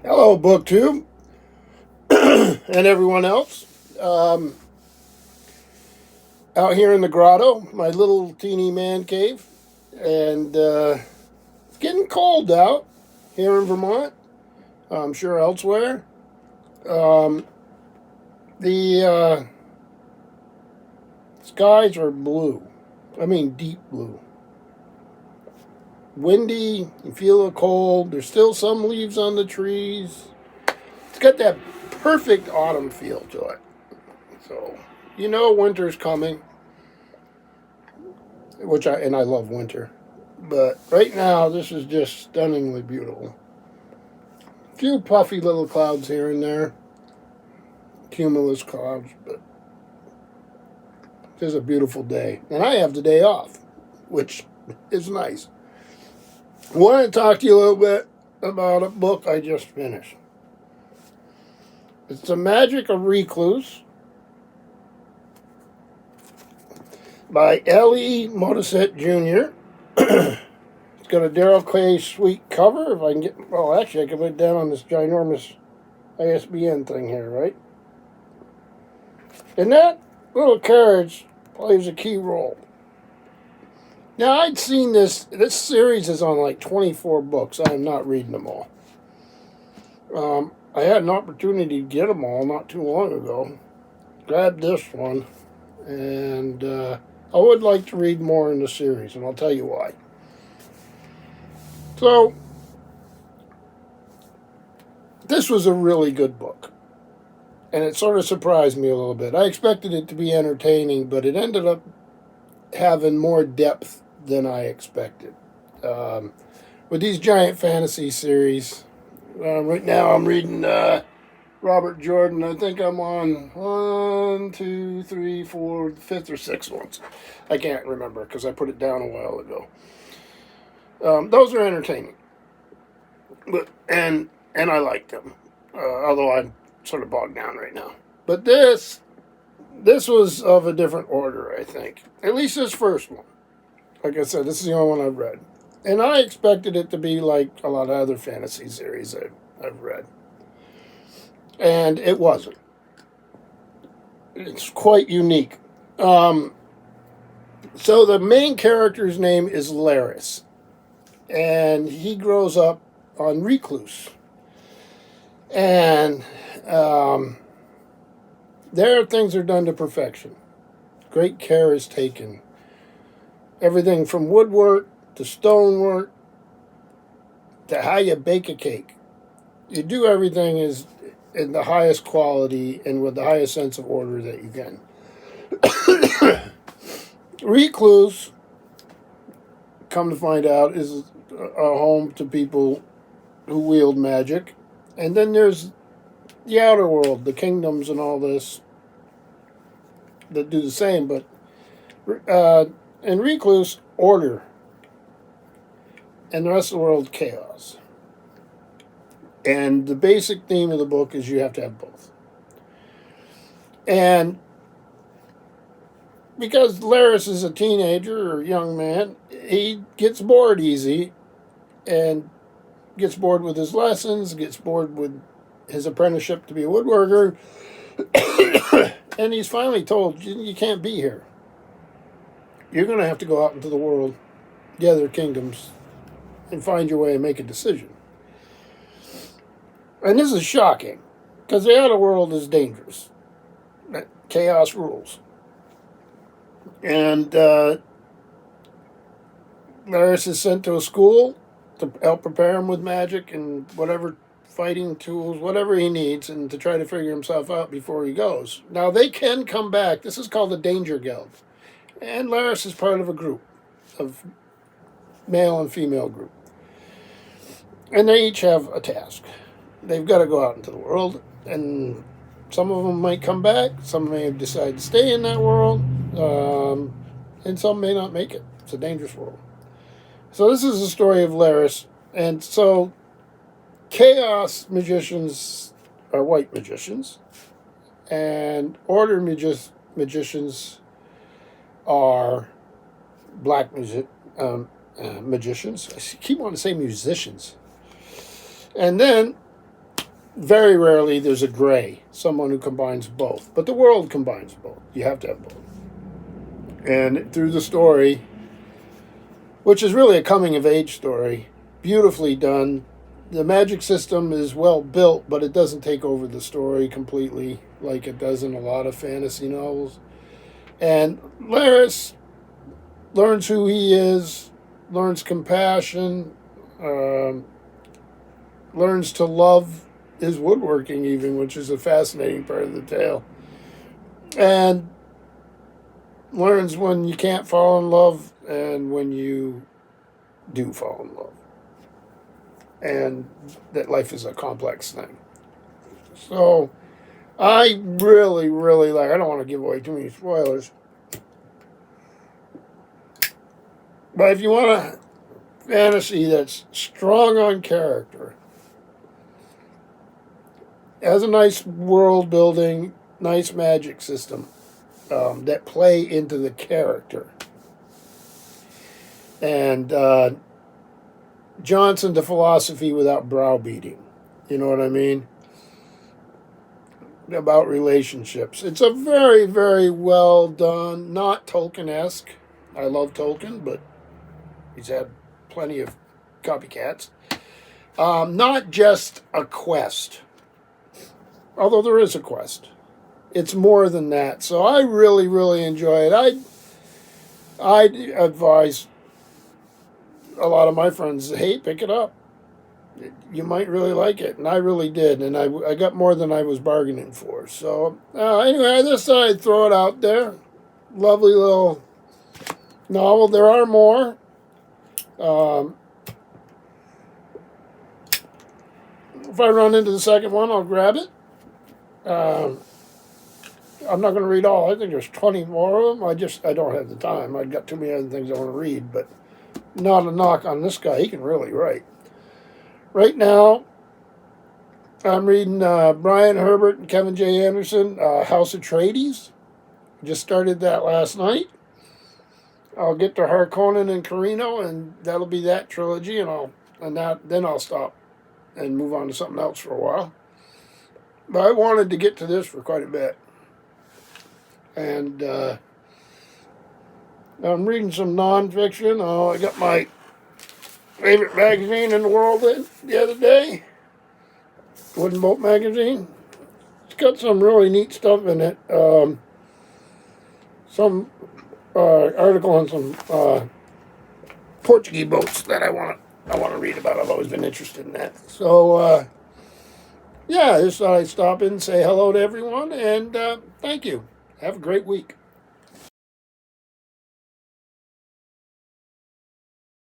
Hello, BookTube, and everyone else. Um, Out here in the grotto, my little teeny man cave, and it's getting cold out here in Vermont. I'm sure elsewhere. Um, the skies are blue. I mean, deep blue. Windy, you feel the cold. There's still some leaves on the trees. It's got that perfect autumn feel to it. So, winter's coming. I love winter. But right now, this is just stunningly beautiful. A few puffy little clouds here and there, cumulus clouds, but it's a beautiful day. And I have the day off, which is nice. I want to talk to you a little bit about a book I just finished. It's The Magic of Recluce by L.E. Modisette Jr. It's got a Daryl Clay sweet cover. If I can get, well, actually, I can put it down on this ginormous ISBN thing here, right? And that little carriage plays a key role. Now, I'd seen this. This series is on like 24 books. I am not reading them all. I had an opportunity to get them all not too long ago. Grabbed this one, and I would like to read more in the series, and I'll tell you why. So, this was a really good book, and it sort of surprised me a little bit. I expected it to be entertaining, but it ended up having more depth than I expected. With these giant fantasy series, right now I'm reading Robert Jordan. I think I'm on 1, 2, 3, 4, fifth or sixth ones. I can't remember because I put it down a while ago. Those are entertaining, and I like them. Although I'm sort of bogged down right now. But this was of a different order, I think. At least this first one. Like I said, this is the only one I've read, and I expected it to be like a lot of other fantasy series I've read, and it wasn't. It's quite unique. So the main character's name is Laris, and he grows up on Recluce. And there things are done to perfection. Great care is taken. Everything from woodwork to stonework to how you bake a cake. You do everything is in the highest quality and with the highest sense of order that you can. Recluse, come to find out, is a home to people who wield magic. And then there's the outer world, the kingdoms and all this that do the same. But in Recluse, order. And the rest of the world, chaos. And the basic theme of the book is you have to have both. And because Laris is a teenager or young man, he gets bored easy and gets bored with his lessons, gets bored with his apprenticeship to be a woodworker, and he's finally told, you can't be here. You're going to have to go out into the world, gather kingdoms, and find your way and make a decision. And this is shocking, because the outer world is dangerous. Chaos rules. And Laris is sent to a school to help prepare him with magic and whatever fighting tools, whatever he needs, and to try to figure himself out before he goes. Now, they can come back. This is called the Danger Guild. And Laris is part of a group, of male and female group. And they each have a task. They've got to go out into the world, and some of them might come back, some may decide to stay in that world, and some may not make it. It's a dangerous world. So this is the story of Laris, and so chaos magicians are white magicians, and order magicians are black magicians. I keep wanting to say musicians. And then very rarely there's a gray, someone who combines both. But the world combines both. You have to have both. And through the story, which is really a coming of age story, beautifully done. The magic system is well built, but it doesn't take over the story completely like it does in a lot of fantasy novels. And Laris learns who he is, learns compassion, learns to love his woodworking, even, which is a fascinating part of the tale. And learns when you can't fall in love and when you do fall in love. And that life is a complex thing. So I really, really like, I don't want to give away too many spoilers. But if you want a fantasy that's strong on character, has a nice world building, nice magic system that play into the character. And Johnson, the philosophy without browbeating. You know what I mean? About relationships. It's a very, very well done, not Tolkien-esque. I love Tolkien, but he's had plenty of copycats. Not just a quest, although there is a quest. It's more than that. So I really, really enjoy it. I advise a lot of my friends, hey, pick it up. You might really like it, and I really did, and I got more than I was bargaining for. So anyway, I just thought I'd throw it out there. Lovely little novel. There are more. If I run into the second one, I'll grab it. I'm not going to read all. I think there's 20 more of them. I don't have the time. I've got too many other things I want to read, but not a knock on this guy. He can really write. Right now, I'm reading Brian Herbert and Kevin J. Anderson, House Atreides. Just started that last night. I'll get to Harkonnen and Carino, and that'll be that trilogy, then I'll stop and move on to something else for a while. But I wanted to get to this for quite a bit. And I'm reading some nonfiction. I got my favorite magazine in the world the other day, Wooden Boat magazine. It's got some really neat stuff in it. Some article on some Portuguese boats that I want to read about. I've always been interested in that. So yeah, I just thought I'd stop in and say hello to everyone, and thank you. Have a great week.